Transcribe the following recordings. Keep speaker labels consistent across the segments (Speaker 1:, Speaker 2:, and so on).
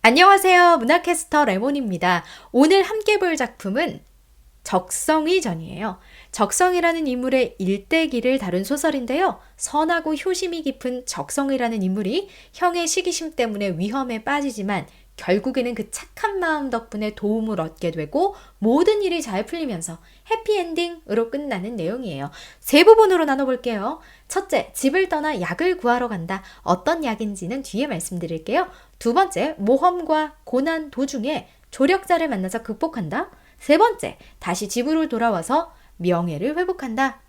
Speaker 1: 안녕하세요. 문화캐스터 레몬입니다. 오늘 함께 볼 작품은 적성의 전이에요. 적성이라는 인물의 일대기를 다룬 소설인데요. 선하고 효심이 깊은 적성이라는 인물이 형의 시기심 때문에 위험에 빠지지만 결국에는 그 착한 마음 덕분에 도움을 얻게 되고 모든 일이 잘 풀리면서 해피엔딩으로 끝나는 내용이에요. 세 부분으로 나눠볼게요. 첫째, 집을 떠나 약을 구하러 간다. 어떤 약인지는 뒤에 말씀드릴게요. 두 번째, 모험과 고난 도중에 조력자를 만나서 극복한다. 세 번째, 다시 집으로 돌아와서 명예를 회복한다.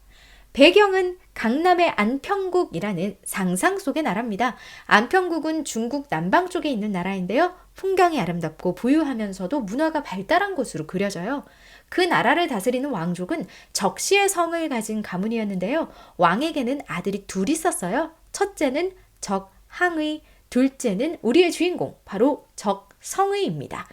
Speaker 1: 배경은 강남의 안평국이라는 상상 속의 나라입니다. 안평국은 중국 남방 쪽에 있는 나라인데요. 풍경이 아름답고 부유하면서도 문화가 발달한 곳으로 그려져요. 그 나라를 다스리는 왕족은 적시의 성을 가진 가문이었는데요. 왕에게는 아들이 둘 있었어요. 첫째는 적항의, 둘째는 우리의 주인공, 바로 적성의입니다.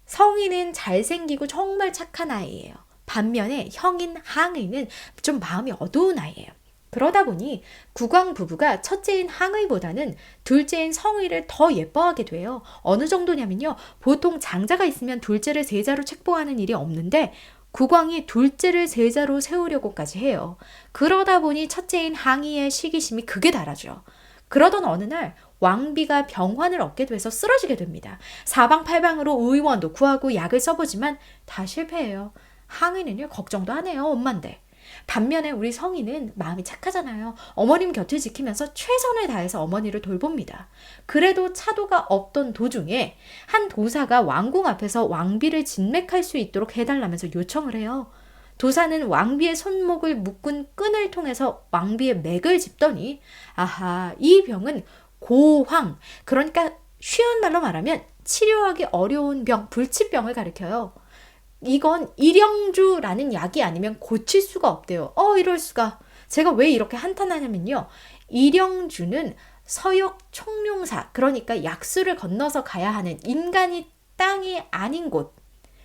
Speaker 1: 성의는 잘생기고 정말 착한 아이예요. 반면에 형인 항의는 좀 마음이 어두운 아이예요. 그러다 보니 국왕 부부가 첫째인 항의보다는 둘째인 성의를 더 예뻐하게 돼요. 어느 정도냐면요. 보통 장자가 있으면 둘째를 세자로 책봉하는 일이 없는데 국왕이 둘째를 세자로 세우려고까지 해요. 그러다 보니 첫째인 항의의 시기심이 극에 달하죠. 그러던 어느 날 왕비가 병환을 얻게 돼서 쓰러지게 됩니다. 사방팔방으로 의원도 구하고 약을 써보지만 다 실패해요. 항의는요, 걱정도 안 해요. 엄만데. 반면에 우리 성희는 마음이 착하잖아요. 어머님 곁을 지키면서 최선을 다해서 어머니를 돌봅니다. 그래도 차도가 없던 도중에 한 도사가 왕궁 앞에서 왕비를 진맥할 수 있도록 해달라면서 요청을 해요. 도사는 왕비의 손목을 묶은 끈을 통해서 왕비의 맥을 짚더니 아하, 이 병은 고황, 그러니까 쉬운 말로 말하면 치료하기 어려운 병, 불치병을 가리켜요. 이건 일영주라는 약이 아니면 고칠 수가 없대요. 이럴 수가. 제가 왜 이렇게 한탄하냐면요. 일영주는 서역 총룡사, 그러니까 약수를 건너서 가야 하는 인간이 땅이 아닌 곳,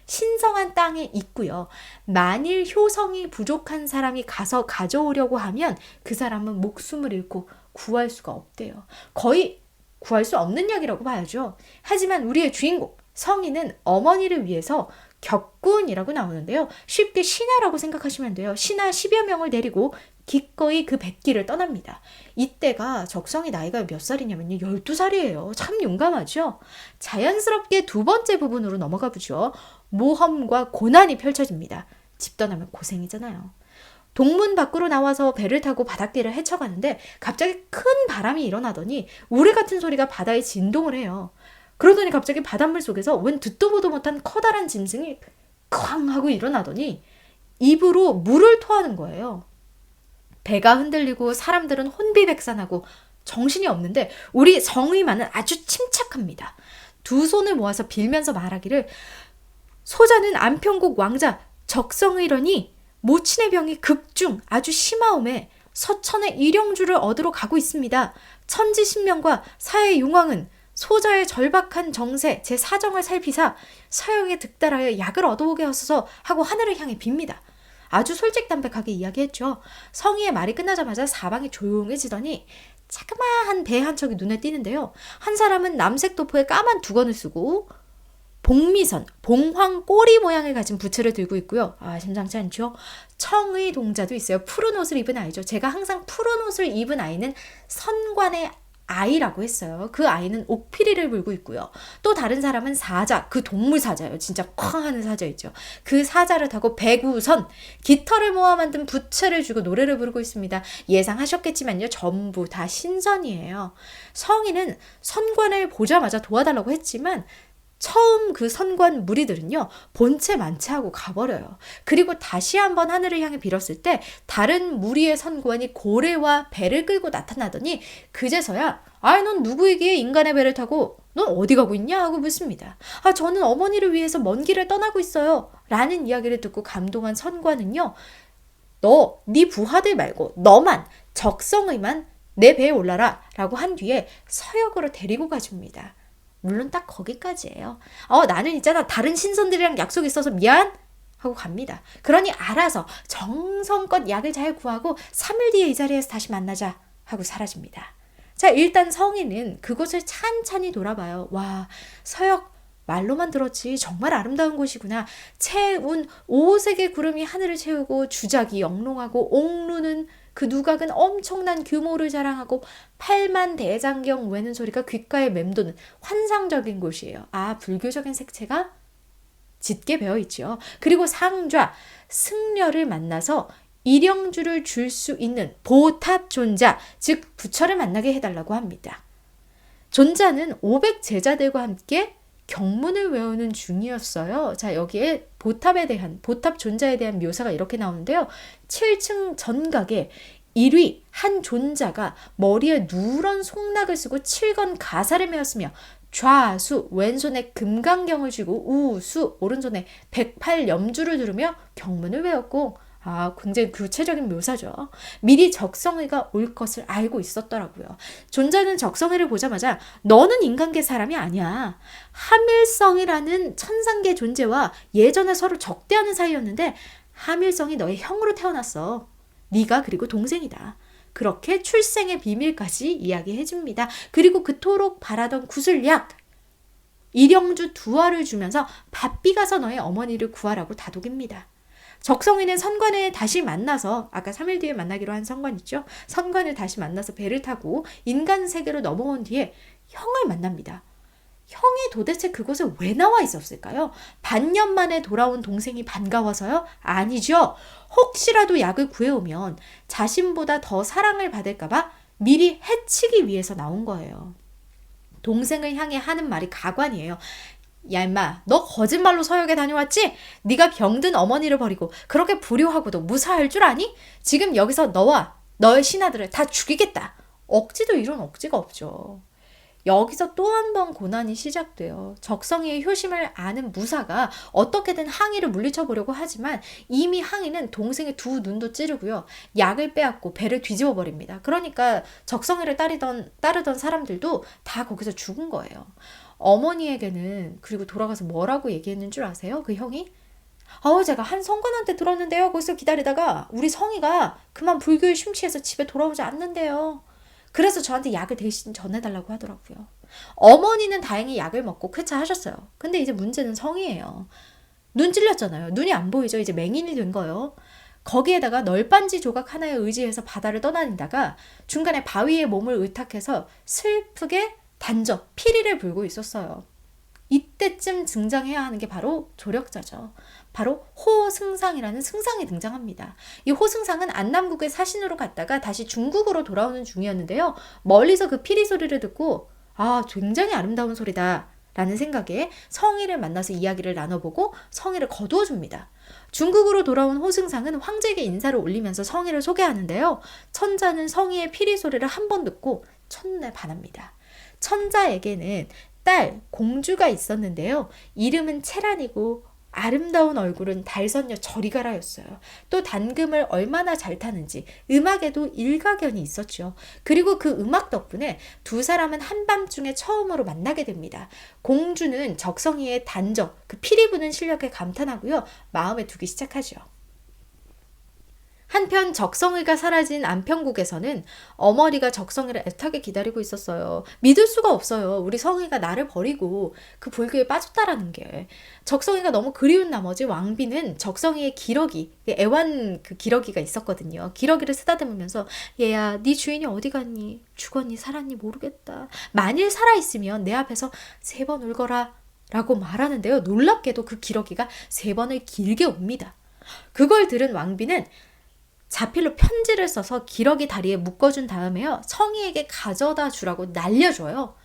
Speaker 1: 신성한 땅에 있고요. 만일 효성이 부족한 사람이 가서 가져오려고 하면 그 사람은 목숨을 잃고 구할 수가 없대요. 거의 구할 수 없는 약이라고 봐야죠. 하지만 우리의 주인공 성인은 어머니를 위해서 격군이라고 나오는데요. 쉽게 신하라고 생각하시면 돼요. 신하 10여 명을 데리고 기꺼이 그 백기를 떠납니다. 이때가 적성이 나이가 몇 살이냐면요. 12살이에요. 참 용감하죠? 자연스럽게 두 번째 부분으로 넘어가 보죠. 모험과 고난이 펼쳐집니다. 집 떠나면 고생이잖아요. 동문 밖으로 나와서 배를 타고 바닷길을 헤쳐가는데 갑자기 큰 바람이 일어나더니 우레 같은 소리가 바다에 진동을 해요. 그러더니 갑자기 바닷물 속에서 웬 듣도 보도 못한 커다란 짐승이 쾅 하고 일어나더니 입으로 물을 토하는 거예요. 배가 흔들리고 사람들은 혼비백산하고 정신이 없는데 우리 성의만은 아주 침착합니다. 두 손을 모아서 빌면서 말하기를 소자는 안평국 왕자 적성의러니 모친의 병이 극중 아주 심하오매 서천의 일영주를 얻으러 가고 있습니다. 천지신명과 사의 용왕은 소자의 절박한 정세 제 사정을 살피사 서영에 득달하여 약을 얻어오게 하소서 하고 하늘을 향해 빕니다. 아주 솔직담백하게 이야기했죠. 성희의 말이 끝나자마자 사방이 조용해지더니 자그마한 배 한 척이 눈에 띄는데요. 한 사람은 남색 도포에 까만 두건을 쓰고 봉미선, 봉황 꼬리 모양을 가진 부채를 들고 있고요. 심상치 않죠? 청의 동자도 있어요. 푸른 옷을 입은 아이죠. 제가 항상 푸른 옷을 입은 아이는 선관의 아이라고 했어요. 그 아이는 옥피리를 물고 있고요. 또 다른 사람은 사자, 그 동물 사자예요. 진짜 쾅 하는 사자 있죠. 그 사자를 타고 배구선, 깃털을 모아 만든 부채를 쥐고 노래를 부르고 있습니다. 예상하셨겠지만요. 전부 다 신선이에요. 성인은 선관을 보자마자 도와달라고 했지만 처음 그 선관 무리들은요, 본체 만체하고 가버려요. 그리고 다시 한번 하늘을 향해 빌었을 때 다른 무리의 선관이 고래와 배를 끌고 나타나더니 그제서야 넌 누구이기에 인간의 배를 타고 넌 어디 가고 있냐 하고 묻습니다. 저는 어머니를 위해서 먼 길을 떠나고 있어요 라는 이야기를 듣고 감동한 선관은요, 네 부하들 말고 너만 적성의만 내 배에 올라라 라고 한 뒤에 서역으로 데리고 가줍니다. 물론 딱 거기까지예요. 나는 있잖아 다른 신선들이랑 약속이 있어서 미안 하고 갑니다. 그러니 알아서 정성껏 약을 잘 구하고 3일 뒤에 이 자리에서 다시 만나자 하고 사라집니다. 자, 일단 성인은 그곳을 찬찬히 돌아봐요. 와, 서역 말로만 들었지 정말 아름다운 곳이구나. 채운 5색의 구름이 하늘을 채우고 주작이 영롱하고 옥루는 그 누각은 엄청난 규모를 자랑하고 8만 대장경 외는 소리가 귓가에 맴도는 환상적인 곳이에요. 아, 불교적인 색채가 짙게 배어있죠. 그리고 상좌, 승려를 만나서 일영주를 줄 수 있는 보탑존자, 즉 부처를 만나게 해달라고 합니다. 존자는 500 제자들과 함께 경문을 외우는 중이었어요. 자, 여기에 보탑 존자에 대한 묘사가 이렇게 나오는데요. 7층 전각에 1위 한 존자가 머리에 누런 송락을 쓰고 7건 가사를 메었으며 좌수 왼손에 금강경을 쥐고 우수 오른손에 108염주를 두르며 경문을 외웠고, 아, 굉장히 구체적인 묘사죠. 미리 적성의가 올 것을 알고 있었더라고요. 존자는 적성의를 보자마자 너는 인간계 사람이 아니야. 하밀성이라는 천상계 존재와 예전에 서로 적대하는 사이였는데 하밀성이 너의 형으로 태어났어. 네가 그리고 동생이다. 그렇게 출생의 비밀까지 이야기해줍니다. 그리고 그토록 바라던 구슬약 일영주 2알을 주면서 바삐 가서 너의 어머니를 구하라고 다독입니다. 적성이는 선관을 다시 만나서, 아까 3일 뒤에 만나기로 한 선관 있죠? 선관을 다시 만나서 배를 타고 인간 세계로 넘어온 뒤에 형을 만납니다. 형이 도대체 그곳에 왜 나와 있었을까요? 반년 만에 돌아온 동생이 반가워서요? 아니죠. 혹시라도 약을 구해오면 자신보다 더 사랑을 받을까봐 미리 해치기 위해서 나온 거예요. 동생을 향해 하는 말이 가관이에요. 야, 임마, 너 거짓말로 서역에 다녀왔지? 네가 병든 어머니를 버리고 그렇게 불효하고도 무사할 줄 아니? 지금 여기서 너와 너의 신하들을 다 죽이겠다. 억지도 이런 억지가 없죠. 여기서 또 한 번 고난이 시작돼요. 적성이의 효심을 아는 무사가 어떻게든 항의를 물리쳐 보려고 하지만 이미 항의는 동생의 두 눈도 찌르고요. 약을 빼앗고 배를 뒤집어 버립니다. 그러니까 적성이를 따르던 사람들도 다 거기서 죽은 거예요. 어머니에게는 그리고 돌아가서 뭐라고 얘기했는 줄 아세요? 그 형이? 제가 한 성관한테 들었는데요. 거기서 기다리다가 우리 성이가 그만 불교에 심취해서 집에 돌아오지 않는데요. 그래서 저한테 약을 대신 전해달라고 하더라고요. 어머니는 다행히 약을 먹고 쾌차하셨어요. 근데 이제 문제는 성이에요. 눈 찔렸잖아요. 눈이 안 보이죠. 이제 맹인이 된 거예요. 거기에다가 널빤지 조각 하나에 의지해서 바다를 떠다니다가 중간에 바위에 몸을 의탁해서 슬프게 단적, 피리를 불고 있었어요. 이때쯤 등장해야 하는 게 바로 조력자죠. 바로 호승상이라는 승상이 등장합니다. 이 호승상은 안남국의 사신으로 갔다가 다시 중국으로 돌아오는 중이었는데요. 멀리서 그 피리 소리를 듣고 굉장히 아름다운 소리다 라는 생각에 성희를 만나서 이야기를 나눠보고 성희를 거두어 줍니다. 중국으로 돌아온 호승상은 황제에게 인사를 올리면서 성희를 소개하는데요. 천자는 성희의 피리 소리를 한 번 듣고 첫눈에 반합니다. 천자에게는 딸 공주가 있었는데요. 이름은 채란이고 아름다운 얼굴은 달선녀 저리가라였어요. 또 단금을 얼마나 잘 타는지 음악에도 일가견이 있었죠. 그리고 그 음악 덕분에 두 사람은 한밤중에 처음으로 만나게 됩니다. 공주는 적성이의 단적, 그 피리 부는 실력에 감탄하고요. 마음에 두기 시작하죠. 한편 적성의가 사라진 안평국에서는 어머니가 적성의를 애타게 기다리고 있었어요. 믿을 수가 없어요. 우리 성의가 나를 버리고 그 불교에 빠졌다라는 게. 적성의가 너무 그리운 나머지 왕비는 적성의의 기러기, 애완 그 기러기가 있었거든요. 기러기를 쓰다듬으면서 얘야, 네 주인이 어디 갔니? 죽었니? 살았니? 모르겠다. 만일 살아있으면 내 앞에서 3번 울거라 라고 말하는데요. 놀랍게도 그 기러기가 3번을 길게 옵니다. 그걸 들은 왕비는 자필로 편지를 써서 기러기 다리에 묶어준 다음에요. 성희에게 가져다 주라고 날려줘요.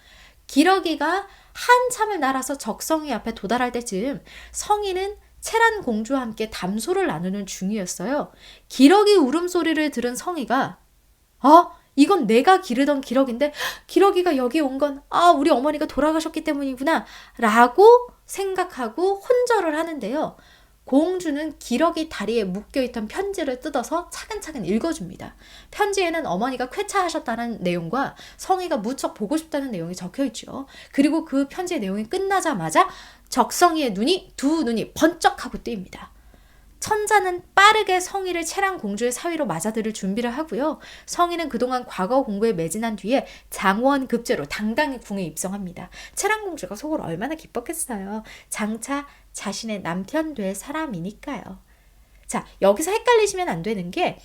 Speaker 1: 기러기가 한참을 날아서 적성희 앞에 도달할 때쯤 성희는 채란 공주와 함께 담소를 나누는 중이었어요. 기러기 울음소리를 들은 성희가 이건 내가 기르던 기러기인데 기러기가 여기 온 건 우리 어머니가 돌아가셨기 때문이구나 라고 생각하고 혼절을 하는데요. 공주는 기러기 다리에 묶여있던 편지를 뜯어서 차근차근 읽어줍니다. 편지에는 어머니가 쾌차하셨다는 내용과 성희가 무척 보고 싶다는 내용이 적혀있죠. 그리고 그 편지의 내용이 끝나자마자 적성이의 두 눈이 번쩍하고 뜨입니다. 천자는 빠르게 성희를 채랑 공주의 사위로 맞아들일 준비를 하고요. 성희는 그동안 과거 공부에 매진한 뒤에 장원급제로 당당히 궁에 입성합니다. 채랑 공주가 속으로 얼마나 기뻤겠어요. 장차 자신의 남편 될 사람이니까요. 자, 여기서 헷갈리시면 안 되는 게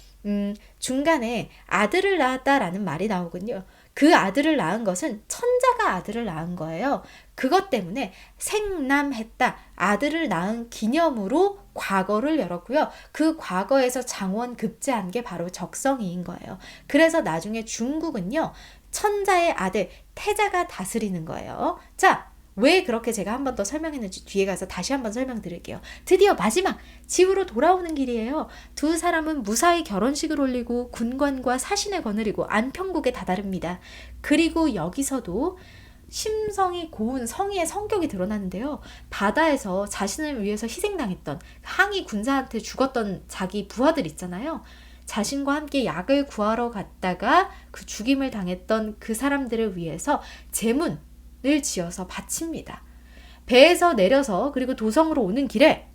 Speaker 1: 중간에 아들을 낳았다라는 말이 나오군요. 그 아들을 낳은 것은 천자가 아들을 낳은 거예요. 그것 때문에 생남했다. 아들을 낳은 기념으로 과거를 열었고요. 그 과거에서 장원급제한 게 바로 적성이인 거예요. 그래서 나중에 중국은요. 천자의 아들 태자가 다스리는 거예요. 자, 왜 그렇게 제가 한 번 더 설명했는지 뒤에 가서 다시 한번 설명드릴게요. 드디어 마지막 집으로 돌아오는 길이에요. 두 사람은 무사히 결혼식을 올리고 군관과 사신을 거느리고 안평국에 다다릅니다. 그리고 여기서도 심성이 고운 성희의 성격이 드러나는데요. 바다에서 자신을 위해서 희생당했던 항이 군사한테 죽었던 자기 부하들 있잖아요. 자신과 함께 약을 구하러 갔다가 그 죽임을 당했던 그 사람들을 위해서 제문을 지어서 바칩니다. 배에서 내려서 그리고 도성으로 오는 길에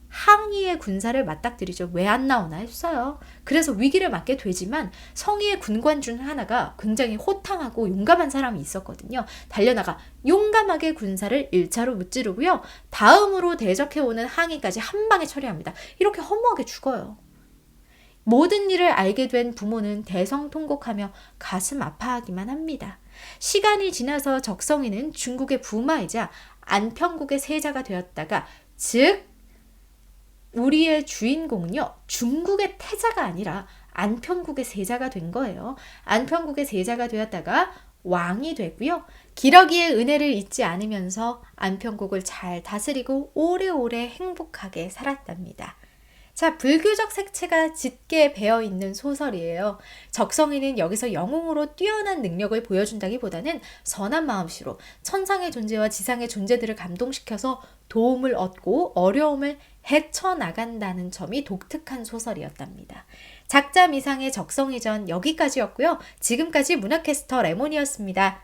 Speaker 1: 항의의 군사를 맞닥뜨리죠. 왜 안 나오나 했어요. 그래서 위기를 맞게 되지만 성희의 군관 중 하나가 굉장히 호탕하고 용감한 사람이 있었거든요. 달려나가 용감하게 군사를 1차로 무찌르고요. 다음으로 대적해오는 항의까지 한 방에 처리합니다. 이렇게 허무하게 죽어요. 모든 일을 알게 된 부모는 대성통곡하며 가슴 아파하기만 합니다. 시간이 지나서 적성이는 중국의 부마이자 안평국의 세자가 되었다가 즉 우리의 주인공은요. 중국의 태자가 아니라 안평국의 세자가 된 거예요. 안평국의 세자가 되었다가 왕이 되고요. 기러기의 은혜를 잊지 않으면서 안평국을 잘 다스리고 오래오래 행복하게 살았답니다. 자, 불교적 색채가 짙게 배어있는 소설이에요. 적성이는 여기서 영웅으로 뛰어난 능력을 보여준다기보다는 선한 마음씨로 천상의 존재와 지상의 존재들을 감동시켜서 도움을 얻고 어려움을 헤쳐나간다는 점이 독특한 소설이었답니다. 작자 미상의 적성이전 여기까지였고요. 지금까지 문화캐스터 레몬이었습니다.